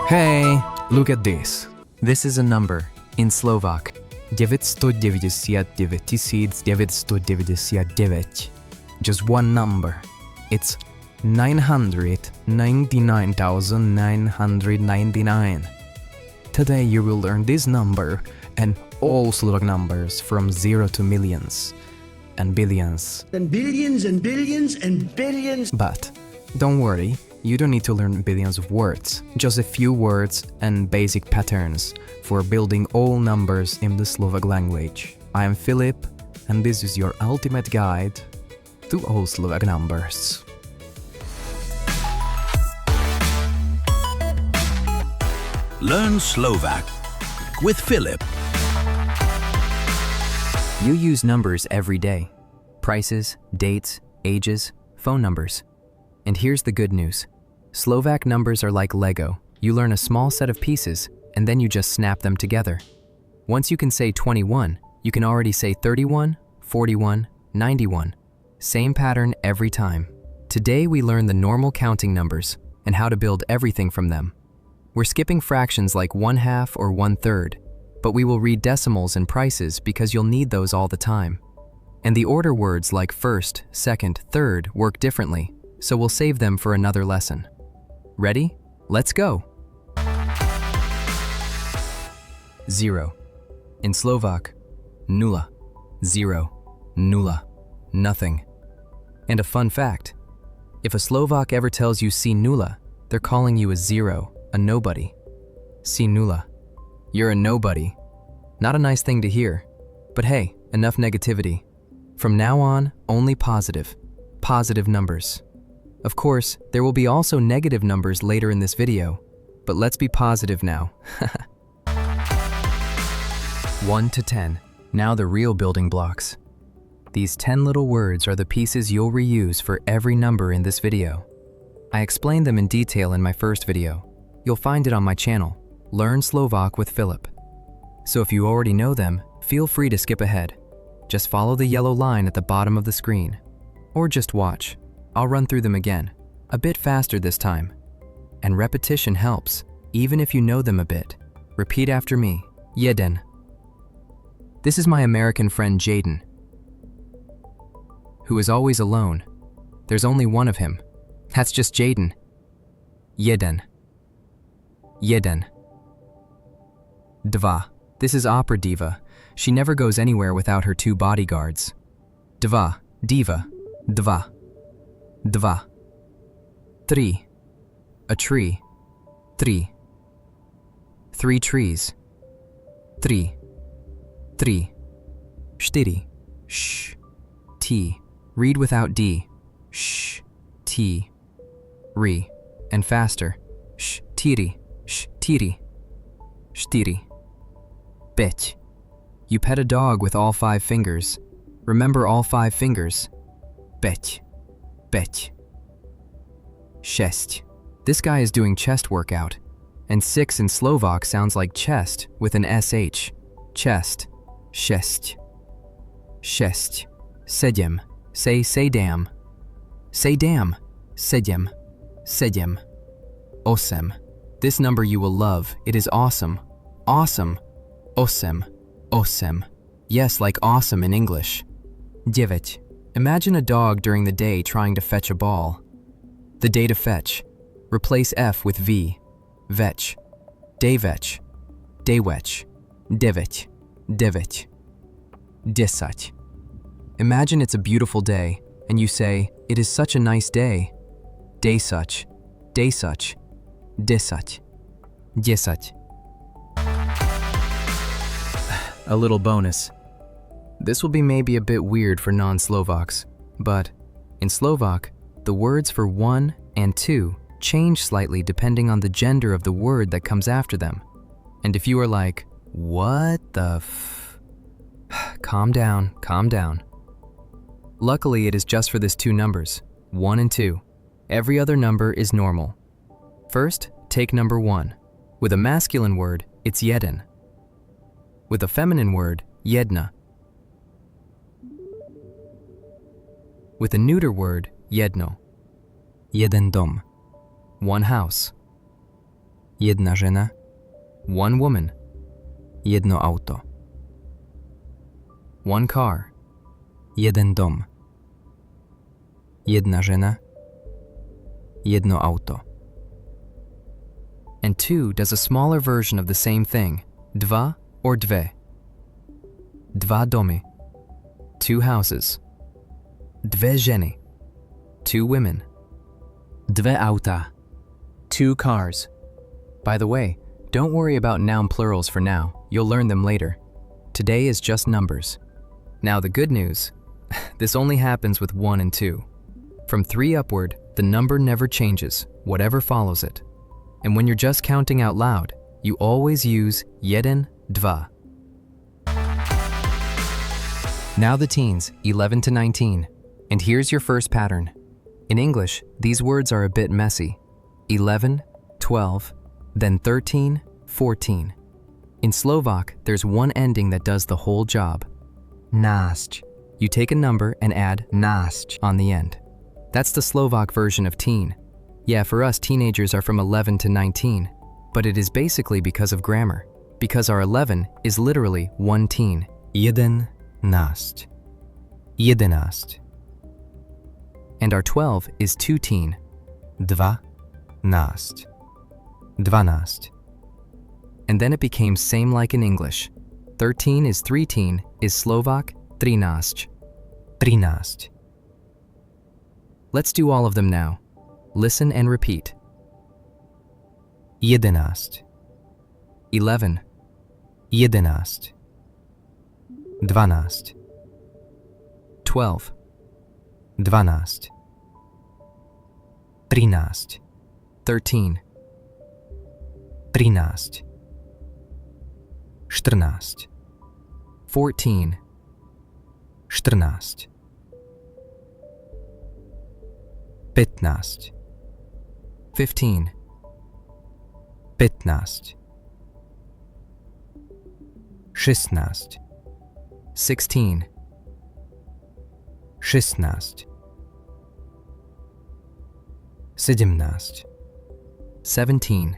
Hey, look at this. This is a number in Slovak. 999,999. Just one number. It's 999,999. Today you will learn this number and all Slovak numbers from 0 to millions and billions. And billions and billions and billions. But don't worry, you don't need to learn billions of words. Just a few words and basic patterns for building all numbers in the Slovak language. I am Filip, and this is your ultimate guide to all Slovak numbers. Learn Slovak with Filip. You use numbers every day. Prices, dates, ages, phone numbers. And here's the good news. Slovak numbers are like Lego. You learn a small set of pieces, and then you just snap them together. Once you can say 21, you can already say 31, 41, 91. Same pattern every time. Today we learn the normal counting numbers and how to build everything from them. We're skipping fractions like 1/2 or 1/3, but we will read decimals and prices because you'll need those all the time. And the order words like first, second, third work differently, so we'll save them for another lesson. Ready? Let's go! 0. In Slovak, nula. 0. Nula. Nothing. And a fun fact, if a Slovak ever tells you si nula, they're calling you a zero, a nobody. Si nula. You're a nobody. Not a nice thing to hear. But hey, enough negativity. From now on, only positive numbers. Of course, there will be also negative numbers later in this video, but let's be positive now. 1 to 10. Now the real building blocks. These 10 little words are the pieces you'll reuse for every number in this video. I explained them in detail in my first video. You'll find it on my channel, Learn Slovak with Filip. So if you already know them, feel free to skip ahead. Just follow the yellow line at the bottom of the screen. Or just watch. I'll run through them again, a bit faster this time. And repetition helps, even if you know them a bit. Repeat after me. Jeden. This is my American friend Jaden, who is always alone. There's only one of him. That's just Jaden. Jeden. Jeden. Dva. This is opera diva. She never goes anywhere without her 2 bodyguards. Dva. Diva. Dva. Dva. 3. A tree. 3. 3 trees. 3. 3. 4. Sh. T. Read without D. Sh. T. Re. And faster. Sh. Tiri. Sh. Tiri. Shtiri. Bech. You pet a dog with all 5 fingers. Remember all 5 fingers. Bech. Bech. Šesť. This guy is doing chest workout. And 6 in Slovak sounds like chest with an SH. Chest. Šesť. Šesť. Sedem. Say damn. Say damn. Sedem. Sedem. Osem. This number you will love. It is awesome. Awesome. Osem. Osem. Yes, like awesome in English. Devět. Imagine a dog during the day trying to fetch a ball. The day to fetch. Replace F with V. Vech. Dejvech. Dejvech. Devět. Devět. Desať. Imagine it's a beautiful day, and you say, it is such a nice day. Desať. Desať. Desať. Desať. A little bonus. This will be maybe a bit weird for non-Slovaks, but in Slovak, the words for 1 and 2 change slightly depending on the gender of the word that comes after them. And if you are like, what the f... Calm down, calm down. Luckily, it is just for this 2 numbers, 1 and 2. Every other number is normal. First, take number 1. With a masculine word, it's jeden. With a feminine word, jedna. With a neuter word, jedno. Jeden dom. One house. Jedna žena. One woman. Jedno auto. One car. Jeden dom. Jedna žena. Jedno auto. And two does a smaller version of the same thing, dva or dve. Dva domy. Two houses. Dve ženy. Two women. Dve auta. Two cars. By the way, don't worry about noun plurals for now, you'll learn them later. Today is just numbers. Now the good news, this only happens with 1 and 2. From 3 upward, the number never changes, whatever follows it. And when you're just counting out loud, you always use jeden, dva. Now the teens, 11 to 19. And here's your first pattern. In English, these words are a bit messy. 11, 12, then 13, 14. In Slovak, there's one ending that does the whole job. Násť. You take a number and add násť on the end. That's the Slovak version of teen. Yeah, for us, teenagers are from 11 to 19, but it is basically because of grammar, because our 11 is literally one teen. Jeden, násť. Jedenáct. And our 12 is two teen. Dvanásť. Dvanásť. And then it became same like in English. 13 is three teen, is Slovak, trinásť. Trinásť. Let's do all of them now. Listen and repeat. Jedenáct. 11. Jedenáct. Dvanásť. 12. Dvanásť. Trinásť. 13. Trinásť. 14. 14. 14. 15. 15. 15. 16. 16. 16. 17. 17.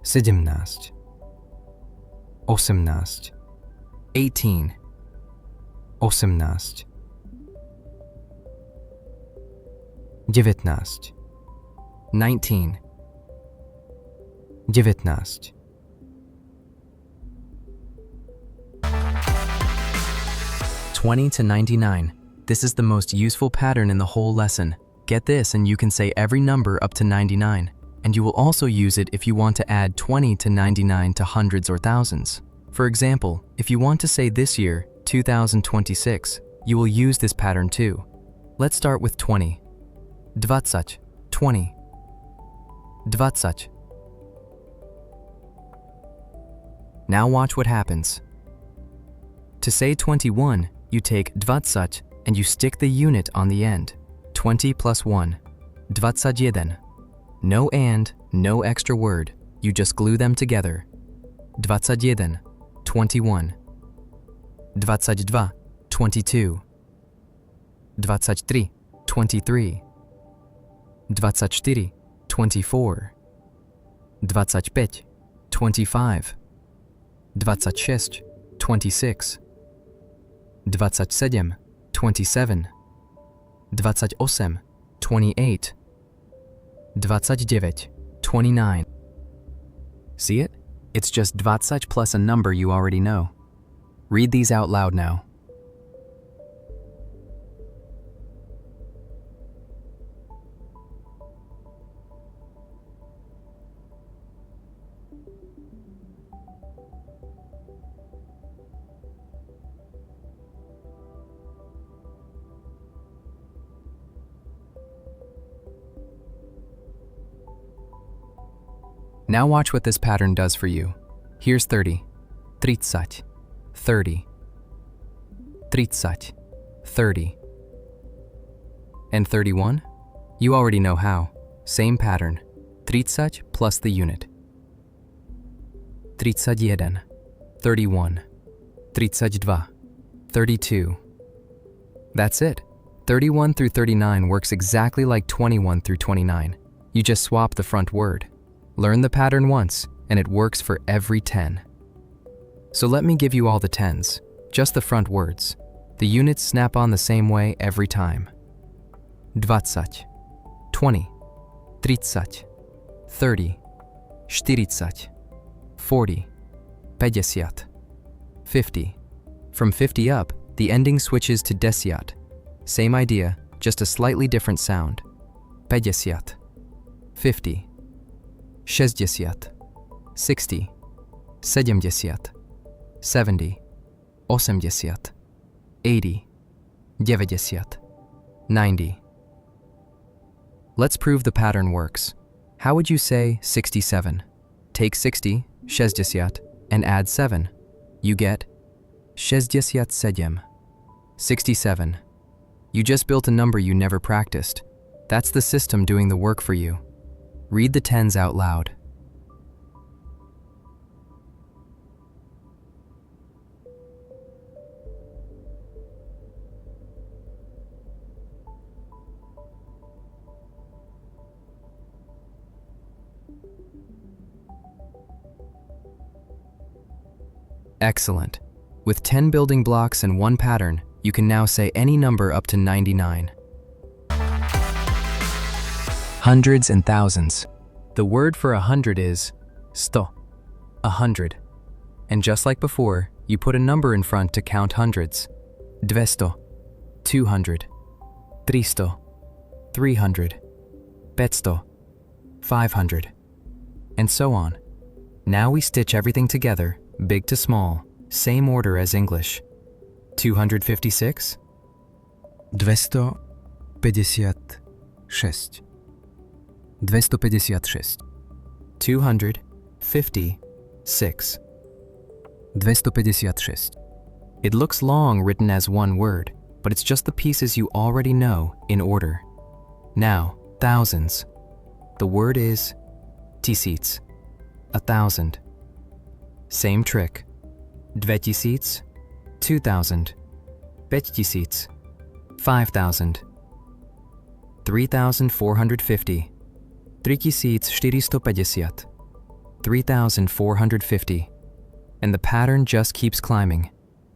17. 18. 18. 18. 19. 19. 19. (20 to 99). This is the most useful pattern in the whole lesson. Get this and you can say every number up to 99. And you will also use it if you want to add 20 to 99 to hundreds or thousands. For example, if you want to say this year, 2026, you will use this pattern too. Let's start with 20. 20, 20. 20. Now watch what happens. To say 21, you take 20 and you stick the unit on the end. 20 plus 1. 21. No and, no extra word. You just glue them together. 21. 21. 22. 22. 23. 23. 24. 24. 25. 25. 26. 26. 27. 27. 28. 28. 29. 29. See it? It's just 20 plus a number you already know. Read these out loud now. Now watch what this pattern does for you. Here's 30. 30. 30. 30. 30. And 31? You already know how. Same pattern. 30 plus the unit. 31. 31. 32. 32. That's it. 31 through 39 works exactly like 21 through 29. You just swap the front word. Learn the pattern once, and it works for every 10. So let me give you all the 10s, just the front words. The units snap on the same way every time. 20, 20, 30, 30, 40, 40, 50, 50. From 50 up, the ending switches to desiat. Same idea, just a slightly different sound. 50, 50, 60, 60, 70, 70, 80, 80, 90. 90. Let's prove the pattern works. How would you say 67? Take 60, 60, and add 7. You get 67. 67. You just built a number you never practiced. That's the system doing the work for you. Read the 10s out loud. Excellent. With 10 building blocks and 1 pattern, you can now say any number up to 99. Hundreds and thousands. The word for 100 is sto, 100. And just like before, you put a number in front to count hundreds. 200, 200, 300, 300, 500, 500, and so on. Now we stitch everything together, big to small, same order as English. 256, 256. 256. 256. 256. It looks long written as one word, but it's just the pieces you already know in order. Now, thousands. The word is tisíc, 1,000. Same trick. 2000, 2,000, 5000, 5,000, 3,450, 3,450, 3,450, and the pattern just keeps climbing.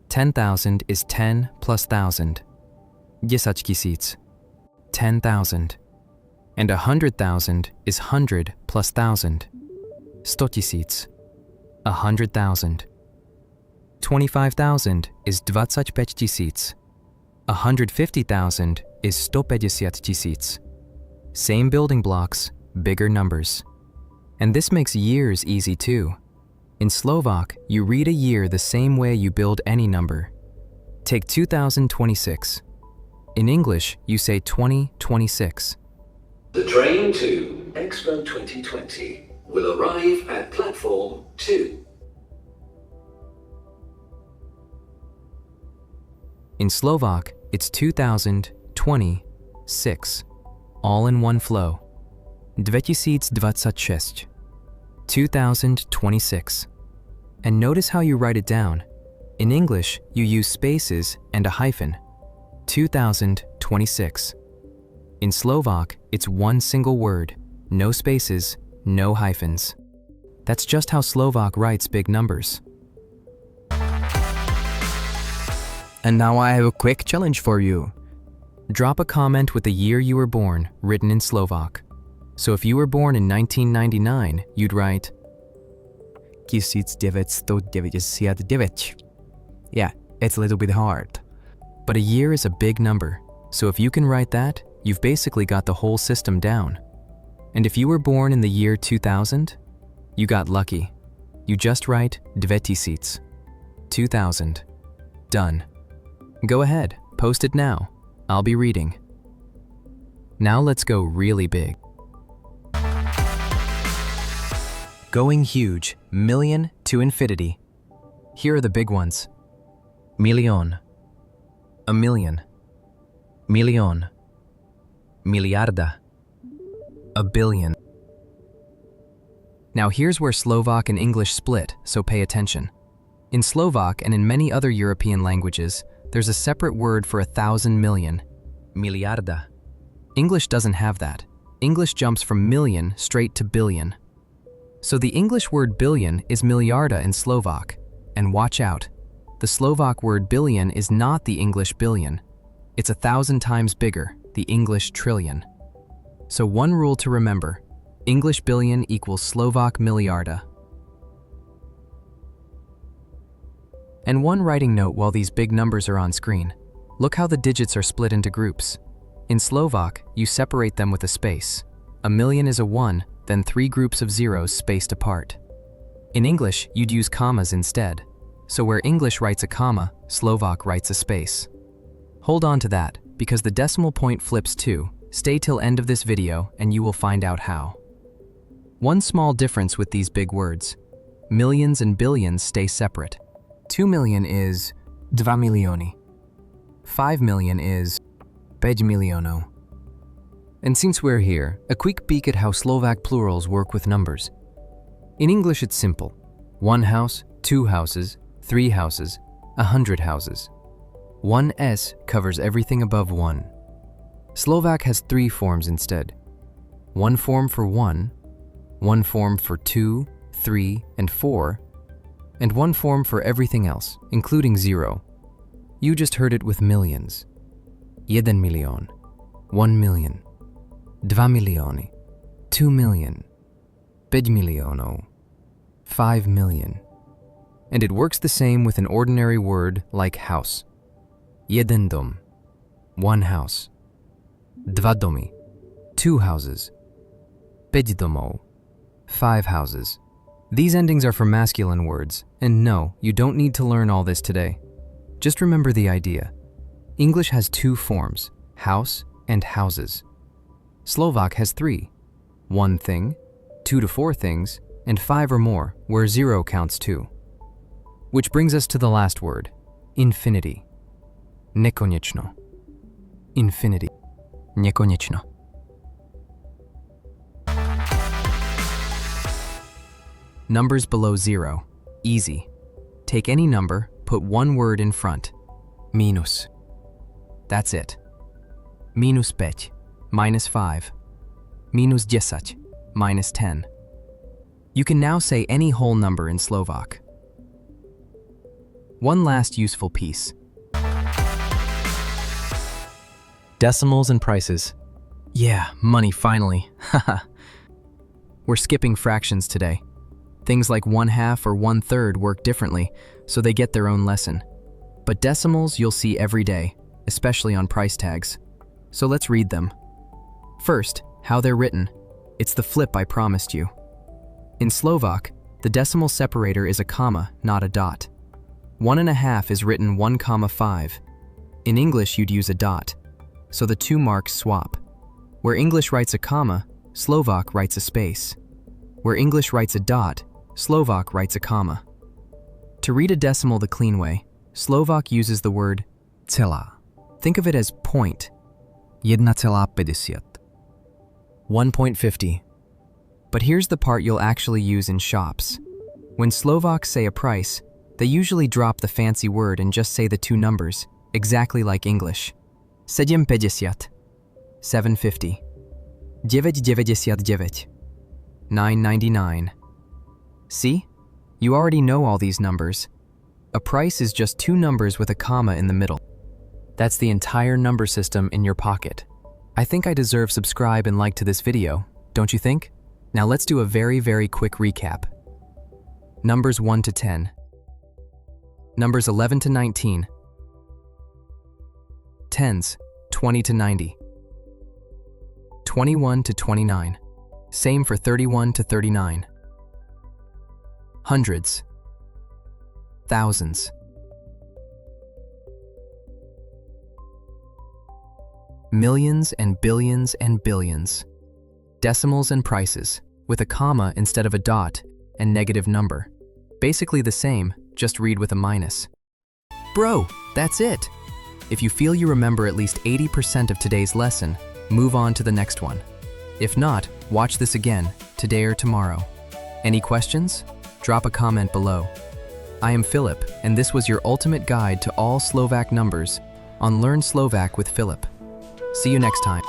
10,000 is 10 plus 1,000. 10,000. 10,000. And 100,000 is 100 plus 1,000. 100,000. 100,000. 25,000 is 25,000. 150,000 is 150,000. Same building blocks, bigger numbers. And this makes years easy too. In Slovak, you read a year the same way you build any number. Take 2026. In English, you say 2026. The train to Expo 2020 will arrive at platform 2. In Slovak, it's 2026, all in one flow. 2026. 2026. And notice how you write it down. In English, you use spaces and a hyphen. 2026. In Slovak, it's one single word, no spaces, no hyphens. That's just how Slovak writes big numbers. And now I have a quick challenge for you. Drop a comment with the year you were born, written in Slovak. So if you were born in 1999, you'd write 1999. Yeah, it's a little bit hard. But a year is a big number, so if you can write that, you've basically got the whole system down. And if you were born in the year 2000, you got lucky. You just write 2000. 2000. Done. Go ahead, post it now. I'll be reading. Now let's go really big. Going huge, million to infinity. Here are the big ones. Milion. A million. Milion. Miliarda. A billion. Now here's where Slovak and English split, so pay attention. In Slovak and in many other European languages, there's a separate word for 1,000 million. Miliarda. English doesn't have that. English jumps from million straight to billion. So the English word billion is miliarda in Slovak. And watch out, the Slovak word billion is not the English billion. It's 1,000 times bigger, the English trillion. So one rule to remember, English billion equals Slovak miliarda. And one writing note while these big numbers are on screen. Look how the digits are split into groups. In Slovak, you separate them with a space. A million is a 1, then 3 groups of zeros spaced apart. In English, you'd use commas instead. So where English writes a comma, Slovak writes a space. Hold on to that, because the decimal point flips too. Stay till end of this video and you will find out how. One small difference with these big words. Millions and billions stay separate. 2 million is 2 miliony. 5 million is 5 milionov. And since we're here, a quick peek at how Slovak plurals work with numbers. In English it's simple. 1 house, 2 houses, 3 houses, 100 houses. 1 S covers everything above 1. Slovak has 3 forms instead. 1 form for 1, 1 form for 2, 3, and 4, and 1 form for everything else, including 0. You just heard it with millions. 1 milion, 1 million, 2 miliony, 2 million, 5 milionov, 5 million. And it works the same with an ordinary word like house. 1 dom, 1 house. 2 domy, 2 houses. 5 domov, 5 houses. These endings are for masculine words, and no, you don't need to learn all this today. Just remember the idea. English has 2 forms, house and houses. Slovak has 3, 1 thing, 2 to 4 things, and 5 or more, where 0 counts 2. Which brings us to the last word, infinity. Nekonečno. Infinity. Nekonečno. Numbers below 0. Easy. Take any number, put one word in front. Minus. That's it. Minus 5, minus 5. Minus 10, minus 10. You can now say any whole number in Slovak. One last useful piece. Decimals and prices. Yeah, money finally. Haha. We're skipping fractions today. Things like 1/2 or 1/3 work differently, so they get their own lesson. But decimals you'll see every day, especially on price tags. So let's read them. First, how they're written. It's the flip I promised you. In Slovak, the decimal separator is a comma, not a dot. 1.5 is written 1,5. In English, you'd use a dot. So the 2 marks swap. Where English writes a comma, Slovak writes a space. Where English writes a dot, Slovak writes a comma. To read a decimal the clean way, Slovak uses the word celá. Think of it as point. 1,50. 1.50. But here's the part you'll actually use in shops. When Slovaks say a price, they usually drop the fancy word and just say the 2 numbers, exactly like English. 7,50. 7.50. 9.99. 9.99. See? You already know all these numbers. A price is just 2 numbers with a comma in the middle. That's the entire number system in your pocket. I think I deserve subscribe and like to this video, don't you think? Now let's do a very, very quick recap. Numbers 1 to 10. Numbers 11 to 19. Tens, 20 to 90. 21 to 29. Same for 31 to 39. Hundreds. Thousands. Millions and billions and billions. Decimals and prices, with a comma instead of a dot, and negative number. Basically the same, just read with a minus. Bro, that's it! If you feel you remember at least 80% of today's lesson, move on to the next one. If not, watch this again, today or tomorrow. Any questions? Drop a comment below. I am Philip, and this was your ultimate guide to all Slovak numbers on Learn Slovak with Philip. See you next time.